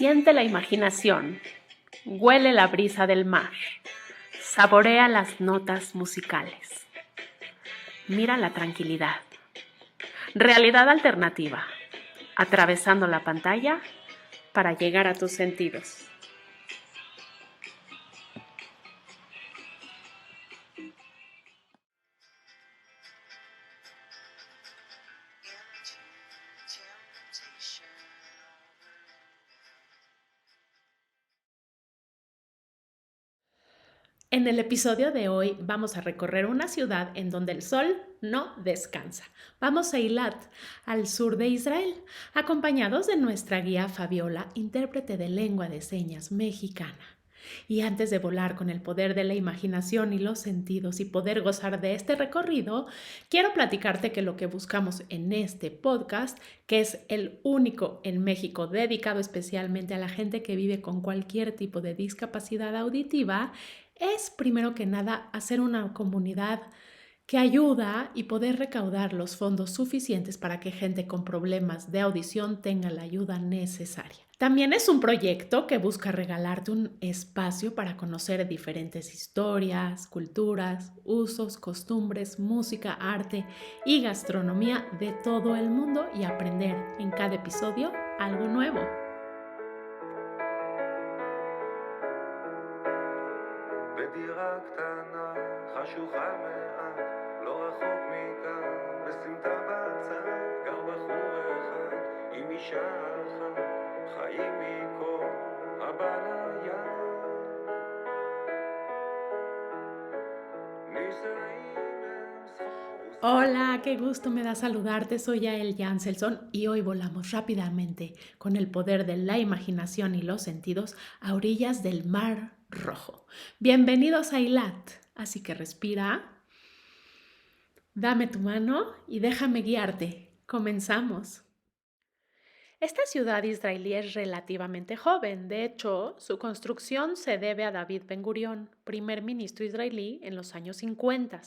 Siente la imaginación, huele la brisa del mar, saborea las notas musicales. Mira la tranquilidad. Realidad alternativa, atravesando la pantalla para llegar a tus sentidos. En el episodio de hoy vamos a recorrer una ciudad en donde el sol no descansa. Vamos a Eilat, al sur de Israel, acompañados de nuestra guía Fabiola, intérprete de lengua de señas mexicana. Y antes de volar con el poder de la imaginación y los sentidos y poder gozar de este recorrido, quiero platicarte que lo que buscamos en este podcast, que es el único en México dedicado especialmente a la gente que vive con cualquier tipo de discapacidad auditiva, es primero que nada hacer una comunidad que ayuda y poder recaudar los fondos suficientes para que gente con problemas de audición tenga la ayuda necesaria. También es un proyecto que busca regalarte un espacio para conocer diferentes historias, culturas, usos, costumbres, música, arte y gastronomía de todo el mundo y aprender en cada episodio algo nuevo. בדירה קטנה, חשוכה מעט, לא רחוק מכאן, בסמטה בצד, גר בחור אחד, עם אישה אחת, חיים מכל הבא ליד. Hola, qué gusto me da saludarte, soy Yael Janselson y hoy volamos rápidamente con el poder de la imaginación y los sentidos a orillas del Mar Rojo. Bienvenidos a Eilat, así que respira, dame tu mano y déjame guiarte. Comenzamos. Esta ciudad israelí es relativamente joven. De hecho, su construcción se debe a David Ben-Gurión, primer ministro israelí en los años 50.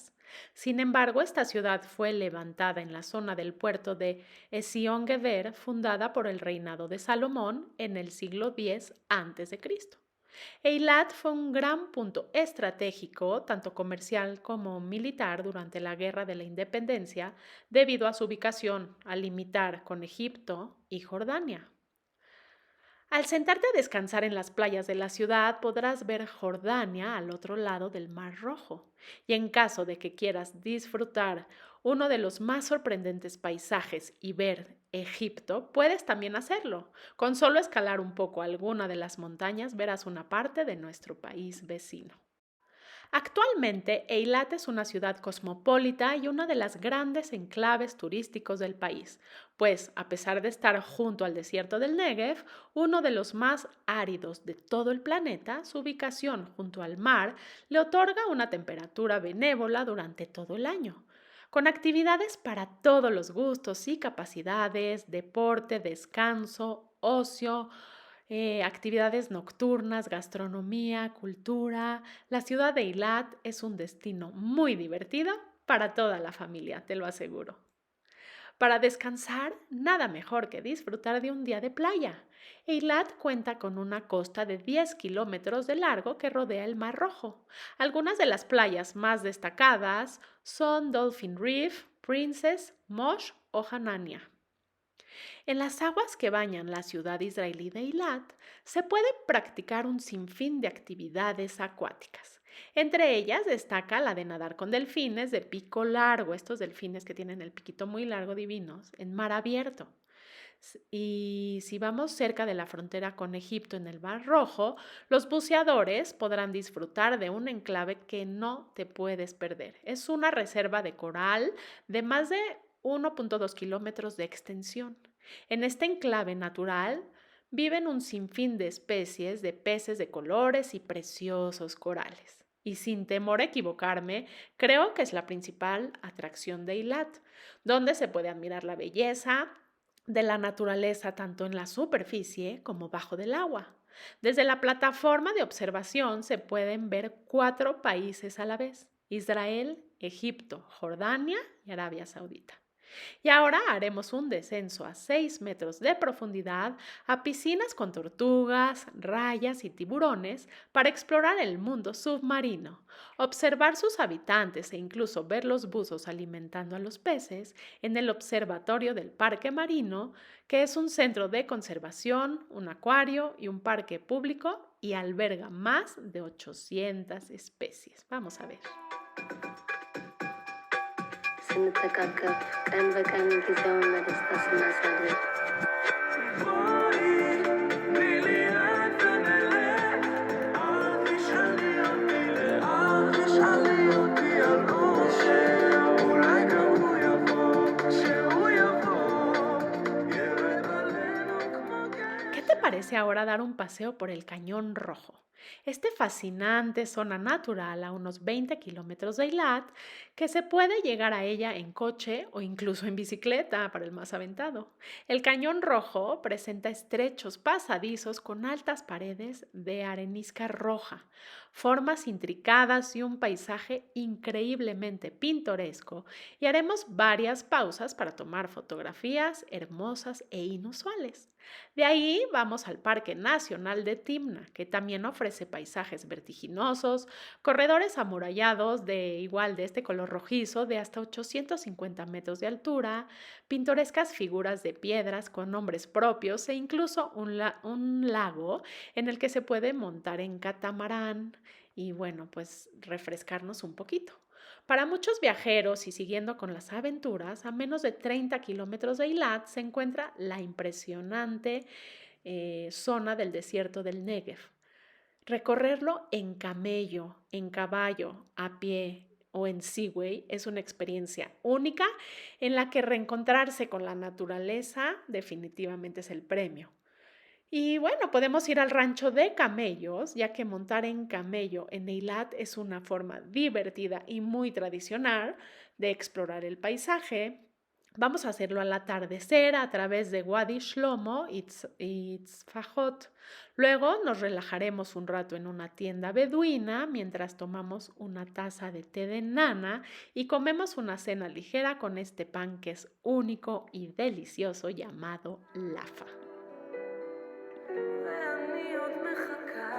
Sin embargo, esta ciudad fue levantada en la zona del puerto de Ezion-Geber, fundada por el reinado de Salomón en el siglo X a.C. Eilat fue un gran punto estratégico, tanto comercial como militar, durante la Guerra de la Independencia, debido a su ubicación al limitar con Egipto y Jordania. Al sentarte a descansar en las playas de la ciudad, podrás ver Jordania al otro lado del Mar Rojo. Y en caso de que quieras disfrutar uno de los más sorprendentes paisajes y ver Egipto, puedes también hacerlo. Con solo escalar un poco alguna de las montañas, verás una parte de nuestro país vecino. Actualmente, Eilat es una ciudad cosmopolita y una de las grandes enclaves turísticos del país, pues, a pesar de estar junto al desierto del Negev, uno de los más áridos de todo el planeta, su ubicación junto al mar le otorga una temperatura benévola durante todo el año, con actividades para todos los gustos y capacidades, deporte, descanso, ocio, actividades nocturnas, gastronomía, cultura. La ciudad de Eilat es un destino muy divertido para toda la familia, te lo aseguro. Para descansar, nada mejor que disfrutar de un día de playa. Eilat cuenta con una costa de 10 kilómetros de largo que rodea el Mar Rojo. Algunas de las playas más destacadas son Dolphin Reef, Princess, Mosh o Hanania. En las aguas que bañan la ciudad israelí de Eilat se puede practicar un sinfín de actividades acuáticas. Entre ellas destaca la de nadar con delfines de pico largo, estos delfines que tienen el piquito muy largo, divinos, en mar abierto. Y si vamos cerca de la frontera con Egipto en el Mar Rojo, los buceadores podrán disfrutar de un enclave que no te puedes perder. Es una reserva de coral de más de 1.2 kilómetros de extensión. En este enclave natural viven un sinfín de especies de peces de colores y preciosos corales. Y sin temor a equivocarme, creo que es la principal atracción de Eilat, donde se puede admirar la belleza de la naturaleza tanto en la superficie como bajo del agua. Desde la plataforma de observación se pueden ver 4 países a la vez: Israel, Egipto, Jordania y Arabia Saudita. Y ahora haremos un descenso a 6 metros de profundidad a piscinas con tortugas, rayas y tiburones para explorar el mundo submarino, observar sus habitantes e incluso ver los buzos alimentando a los peces en el observatorio del Parque Marino, que es un centro de conservación, un acuario y un parque público y alberga más de 800 especies. Vamos a ver. ስንተቃቀፍ ቀን በቀን ጊዜውን በደስታ ስናሳልፍ ¿Qué te parece ahora dar un paseo por el Cañón Rojo? Este fascinante zona natural a unos 20 kilómetros de Eilat, que se puede llegar a ella en coche o incluso en bicicleta para el más aventado. El Cañón Rojo presenta estrechos pasadizos con altas paredes de arenisca roja, formas intricadas y un paisaje increíblemente pintoresco, y haremos varias pausas para tomar fotografías hermosas e inusuales. De ahí vamos al Parque Nacional de Timna, que también ofrece paisajes vertiginosos, corredores amurallados de este color rojizo de hasta 850 metros de altura, pintorescas figuras de piedras con nombres propios e incluso un lago en el que se puede montar en catamarán y bueno, pues refrescarnos un poquito. Para muchos viajeros y siguiendo con las aventuras, a menos de 30 kilómetros de Eilat se encuentra la impresionante zona del desierto del Negev. Recorrerlo en camello, en caballo, a pie o en Seaway es una experiencia única en la que reencontrarse con la naturaleza definitivamente es el premio. Y bueno, podemos ir al rancho de camellos, ya que montar en camello en Eilat es una forma divertida y muy tradicional de explorar el paisaje. Vamos a hacerlo al atardecer a través de Wadi Shlomo y Tzfajot. Luego nos relajaremos un rato en una tienda beduina mientras tomamos una taza de té de nana y comemos una cena ligera con este pan que es único y delicioso llamado lafa. ואני עוד מחכה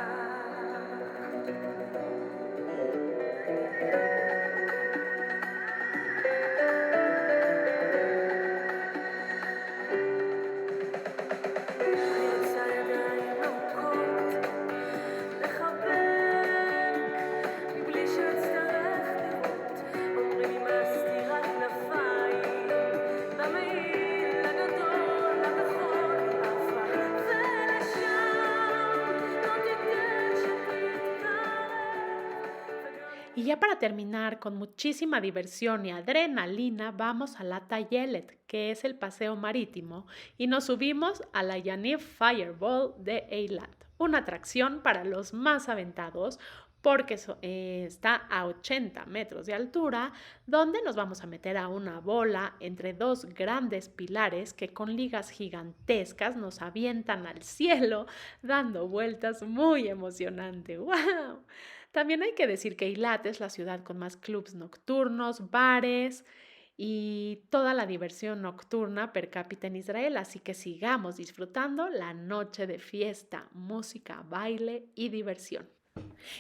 יצא ידיים ארוכות לחבק מבלי שאצטרך לראות אומרים הסתירה כנפיים במעיל הגדול הכחול עפה ולשם לא תיתן שתתקרב Y ya para terminar, con muchísima diversión y adrenalina, vamos a la Tayelet, que es el paseo marítimo, y nos subimos a la Yaniv Fireball de Eilat, una atracción para los más aventados porque está a 80 metros de altura, donde nos vamos a meter a una bola entre dos grandes pilares que con ligas gigantescas nos avientan al cielo, dando vueltas muy emocionante. ¡Wow! También hay que decir que Eilat es la ciudad con más clubs nocturnos, bares y toda la diversión nocturna per cápita en Israel, así que sigamos disfrutando la noche de fiesta, música, baile y diversión.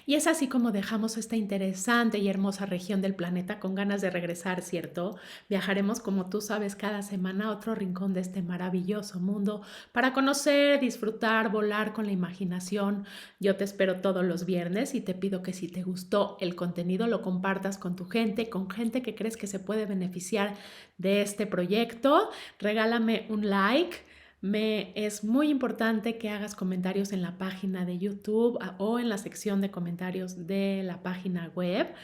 Y es así como dejamos esta interesante y hermosa región del planeta con ganas de regresar, ¿cierto? Viajaremos, como tú sabes, cada semana a otro rincón de este maravilloso mundo para conocer, disfrutar, volar con la imaginación. Yo te espero todos los viernes y te pido que si te gustó el contenido lo compartas con tu gente, con gente que crees que se puede beneficiar de este proyecto. Regálame un like. Me es muy importante que hagas comentarios en la página de YouTube o en la sección de comentarios de la página web.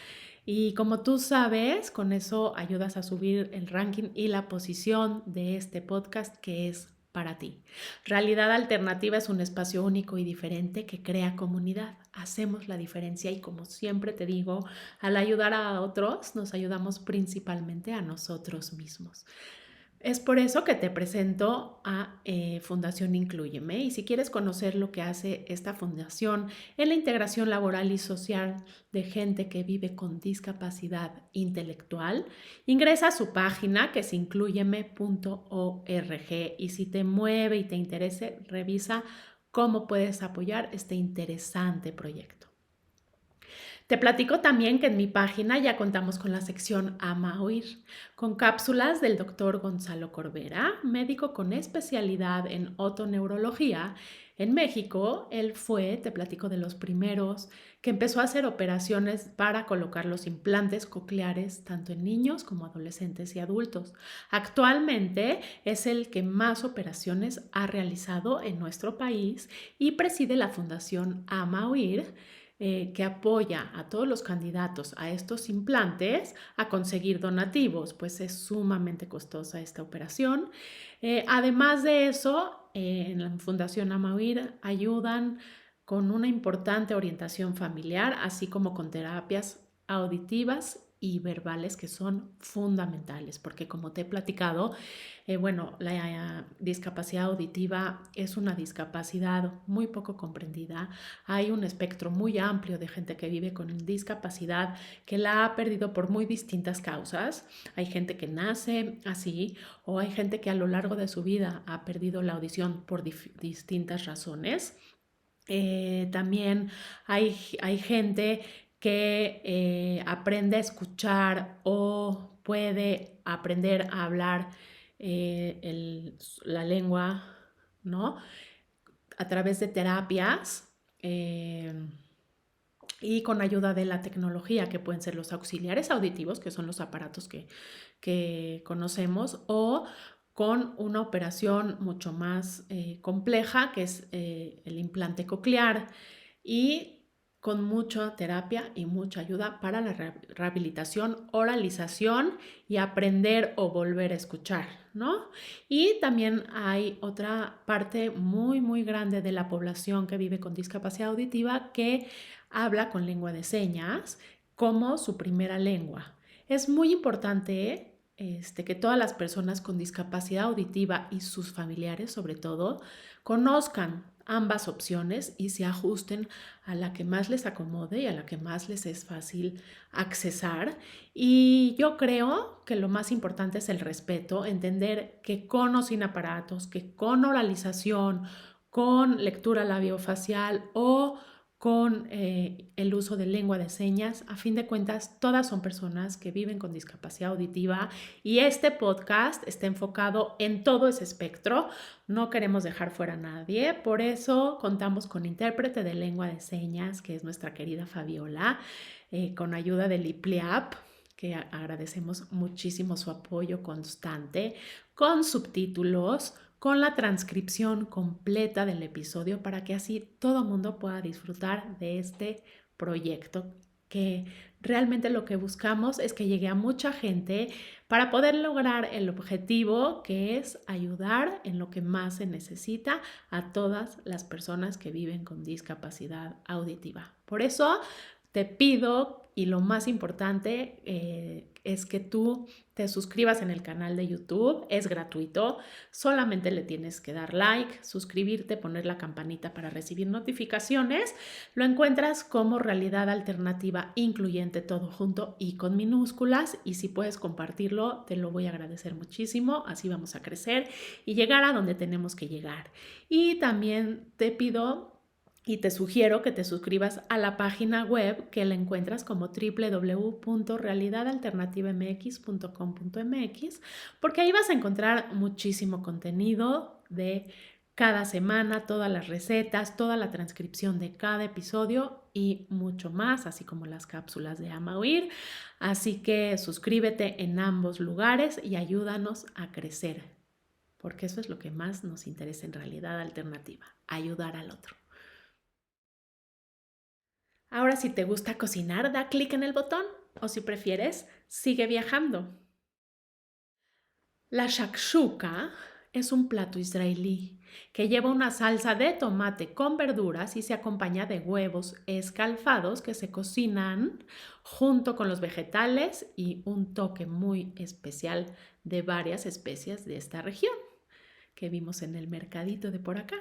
Y como tú sabes, con eso ayudas a subir el ranking y la posición de este podcast que es para ti. Realidad Alternativa es un espacio único y diferente que crea comunidad. Hacemos la diferencia y como siempre te digo, al ayudar a otros nos ayudamos principalmente a nosotros mismos. Es por eso que te presento a Fundación Inclúyeme, y si quieres conocer lo que hace esta fundación en la integración laboral y social de gente que vive con discapacidad intelectual, ingresa a su página que es incluyeme.org, y si te mueve y te interese, revisa cómo puedes apoyar este interesante proyecto. Te platico también que en mi página ya contamos con la sección Ama Oír, con cápsulas del doctor Gonzalo Corbera, médico con especialidad en otoneurología. En México, él fue, te platico, de los primeros que empezó a hacer operaciones para colocar los implantes cocleares tanto en niños como adolescentes y adultos. Actualmente es el que más operaciones ha realizado en nuestro país y preside la Fundación Ama Oír, que apoya a todos los candidatos a estos implantes a conseguir donativos, pues es sumamente costosa esta operación. Además de eso, en la Fundación Amauir ayudan con una importante orientación familiar, así como con terapias auditivas y verbales que son fundamentales, porque como te he platicado, bueno, la discapacidad auditiva es una discapacidad muy poco comprendida. Hay un espectro muy amplio de gente que vive con discapacidad que la ha perdido por muy distintas causas. Hay gente que nace así, o hay gente que a lo largo de su vida ha perdido la audición por distintas razones. También hay gente que aprende a escuchar o puede aprender a hablar la lengua, ¿no? A través de terapias y con ayuda de la tecnología, que pueden ser los auxiliares auditivos, que son los aparatos que conocemos, o con una operación mucho más compleja, que es el implante coclear, y con mucha terapia y mucha ayuda para la rehabilitación, oralización y aprender o volver a escuchar, ¿no? Y también hay otra parte muy, muy grande de la población que vive con discapacidad auditiva que habla con lengua de señas como su primera lengua. Es muy importante que todas las personas con discapacidad auditiva y sus familiares, sobre todo, conozcan ambas opciones y se ajusten a la que más les acomode y a la que más les es fácil accesar. Y yo creo que lo más importante es el respeto, entender que con o sin aparatos, que con oralización, con lectura labiofacial o con el uso de lengua de señas, a fin de cuentas, todas son personas que viven con discapacidad auditiva, y este podcast está enfocado en todo ese espectro. No queremos dejar fuera a nadie, por eso contamos con intérprete de lengua de señas, que es nuestra querida Fabiola, con ayuda del IPLEAP, que agradecemos muchísimo su apoyo constante, con subtítulos, con la transcripción completa del episodio, para que así todo mundo pueda disfrutar de este proyecto, que realmente lo que buscamos es que llegue a mucha gente para poder lograr el objetivo, que es ayudar en lo que más se necesita a todas las personas que viven con discapacidad auditiva. Por eso te pido, y lo más importante es que tú te suscribas en el canal de YouTube. Es gratuito, solamente le tienes que dar like, suscribirte, poner la campanita para recibir notificaciones. Lo encuentras como Realidad Alternativa Incluyente, todo junto y con minúsculas, y si puedes compartirlo, te lo voy a agradecer muchísimo. Así vamos a crecer y llegar a donde tenemos que llegar. Y también te pido y te sugiero que te suscribas a la página web, que la encuentras como www.realidadalternativamx.com.mx, porque ahí vas a encontrar muchísimo contenido de cada semana, todas las recetas, toda la transcripción de cada episodio y mucho más, así como las cápsulas de Ama Oír. Así que suscríbete en ambos lugares y ayúdanos a crecer, porque eso es lo que más nos interesa en Realidad Alternativa, ayudar al otro. Ahora, si te gusta cocinar, da clic en el botón, o si prefieres, sigue viajando. La shakshuka, Es un plato israelí que lleva una salsa de tomate con verduras y se acompaña de huevos escalfados que se cocinan junto con los vegetales y un toque muy especial de varias especias de esta región que vimos en el mercadito de por acá.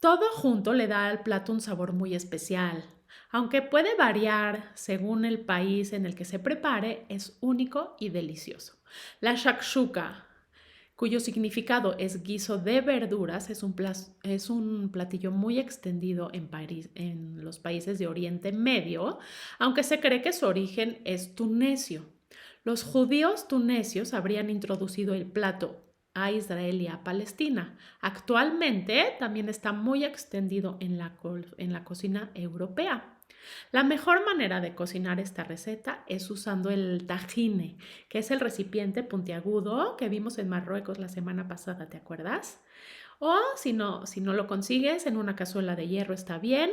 Todo junto le da al plato un sabor muy especial. Aunque puede variar según el país en el que se prepare, es único y delicioso. La shakshuka, cuyo significado es guiso de verduras, es un platillo muy extendido en los países de Oriente Medio, aunque se cree que su origen es tunecio. Los judíos tunecios habrían introducido el plato a Israel y a Palestina. Actualmente también está muy extendido en la cocina europea. La mejor manera de cocinar esta receta es usando el tajine, que es el recipiente puntiagudo que vimos en Marruecos la semana pasada, ¿te acuerdas? O si no lo consigues, en una cazuela de hierro está bien,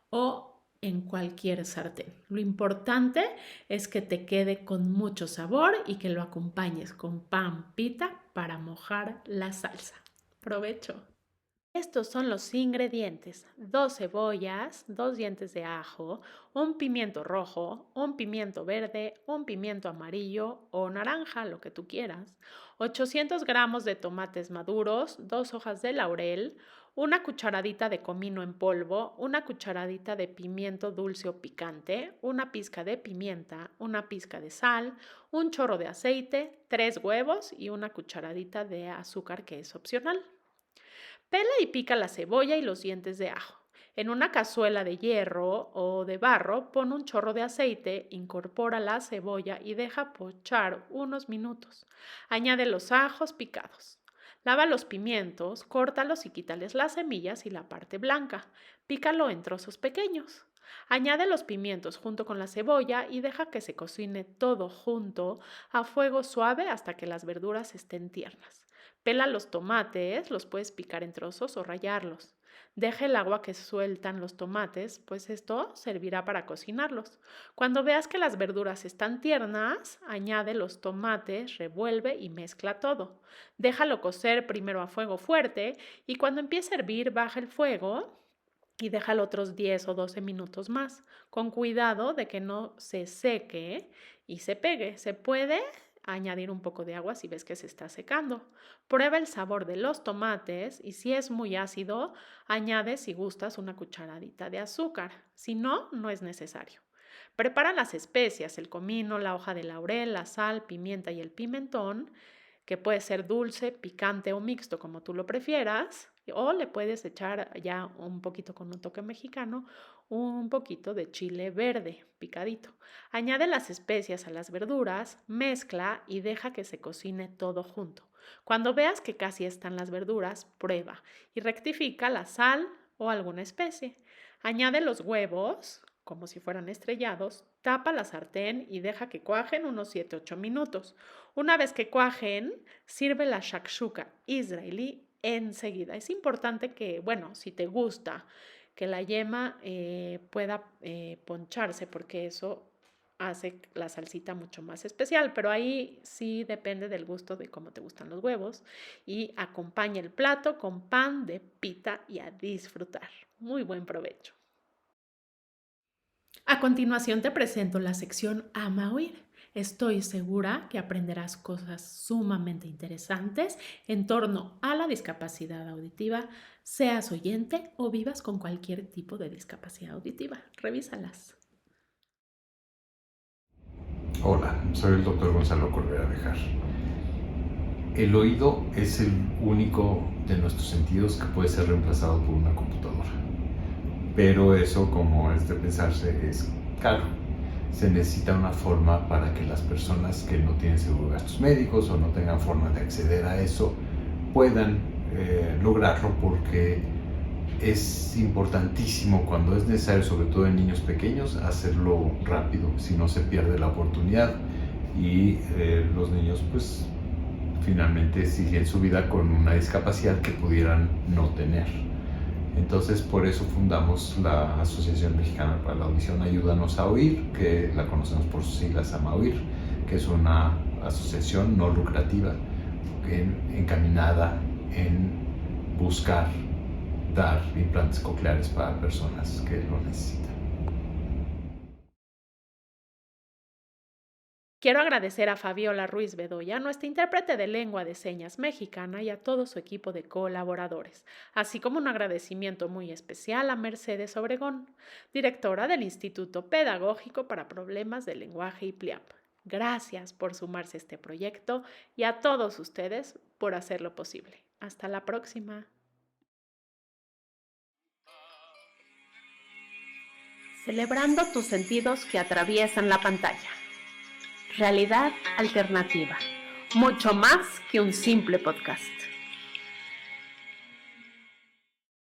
o en cualquier sartén. Lo importante es que te quede con mucho sabor y que lo acompañes con pan pita para mojar la salsa. ¡Provecho! Estos son los ingredientes: 2 cebollas, 2 dientes de ajo, un pimiento rojo, un pimiento verde, un pimiento amarillo o naranja, lo que tú quieras, 800 gramos de tomates maduros, 2 hojas de laurel, una cucharadita de comino en polvo, una cucharadita de pimiento dulce o picante, una pizca de pimienta, una pizca de sal, un chorro de aceite, 3 huevos y una cucharadita de azúcar que es opcional. Pela y pica la cebolla y los dientes de ajo. En una cazuela de hierro o de barro, pon un chorro de aceite, incorpora la cebolla y deja pochar unos minutos. Añade los ajos picados. Lava los pimientos, córtalos y quítales las semillas y la parte blanca. Pícalo en trozos pequeños. Añade los pimientos junto con la cebolla y deja que se cocine todo junto a fuego suave hasta que las verduras estén tiernas. Pela los tomates, los puedes picar en trozos o rallarlos. Deja el agua que sueltan los tomates, pues esto servirá para cocinarlos. Cuando veas que las verduras están tiernas, añade los tomates, revuelve y mezcla todo. Déjalo cocer primero a fuego fuerte y cuando empiece a hervir, baja el fuego y déjalo otros 10 o 12 minutos más, con cuidado de que no se seque y se pegue. Se puede añadir un poco de agua si ves que se está secando. Prueba el sabor de los tomates y si es muy ácido, añade si gustas una cucharadita de azúcar. Si no, no es necesario. Prepara las especias, el comino, la hoja de laurel, la sal, pimienta y el pimentón, que puede ser dulce, picante o mixto como tú lo prefieras, o le puedes echar ya un poquito con un toque mexicano, un poquito de chile verde picadito. Añade las especias a las verduras, mezcla y deja que se cocine todo junto. Cuando veas que casi están las verduras, prueba y rectifica la sal o alguna especie. Añade los huevos, como si fueran estrellados, tapa la sartén y deja que cuajen unos 7-8 minutos. Una vez que cuajen, sirve la shakshuka israelí enseguida. Es importante que, bueno, si te gusta, que la yema pueda poncharse porque eso hace la salsita mucho más especial, pero ahí sí depende del gusto de cómo te gustan los huevos y acompaña el plato con pan de pita y a disfrutar. Muy buen provecho. A continuación te presento la sección Ama Oír. Estoy segura que aprenderás cosas sumamente interesantes en torno a la discapacidad auditiva, seas oyente o vivas con cualquier tipo de discapacidad auditiva. Revísalas. Hola, soy el doctor Gonzalo Corbera Bejar. El oído es el único de nuestros sentidos que puede ser reemplazado por una computadora. Pero eso, como es de pensarse, es caro. Se necesita una forma para que las personas que no tienen seguro de gastos médicos o no tengan forma de acceder a eso puedan lograrlo, porque es importantísimo cuando es necesario, sobre todo en niños pequeños, hacerlo rápido, si no se pierde la oportunidad y los niños pues finalmente siguen su vida con una discapacidad que pudieran no tener. Entonces por eso fundamos la Asociación Mexicana para la Audición Ayúdanos a Oír, que la conocemos por sus siglas AMAOIR, que es una asociación no lucrativa encaminada en buscar dar implantes cocleares para personas que lo necesitan. Quiero agradecer a Fabiola Ruiz Bedoya, nuestra intérprete de lengua de señas mexicana, y a todo su equipo de colaboradores, así como un agradecimiento muy especial a Mercedes Obregón, directora del Instituto Pedagógico para Problemas del Lenguaje IPLIAP. Gracias por sumarse a este proyecto y a todos ustedes por hacerlo posible. Hasta la próxima. Celebrando tus sentidos que atraviesan la pantalla. Realidad alternativa. Mucho más que un simple podcast.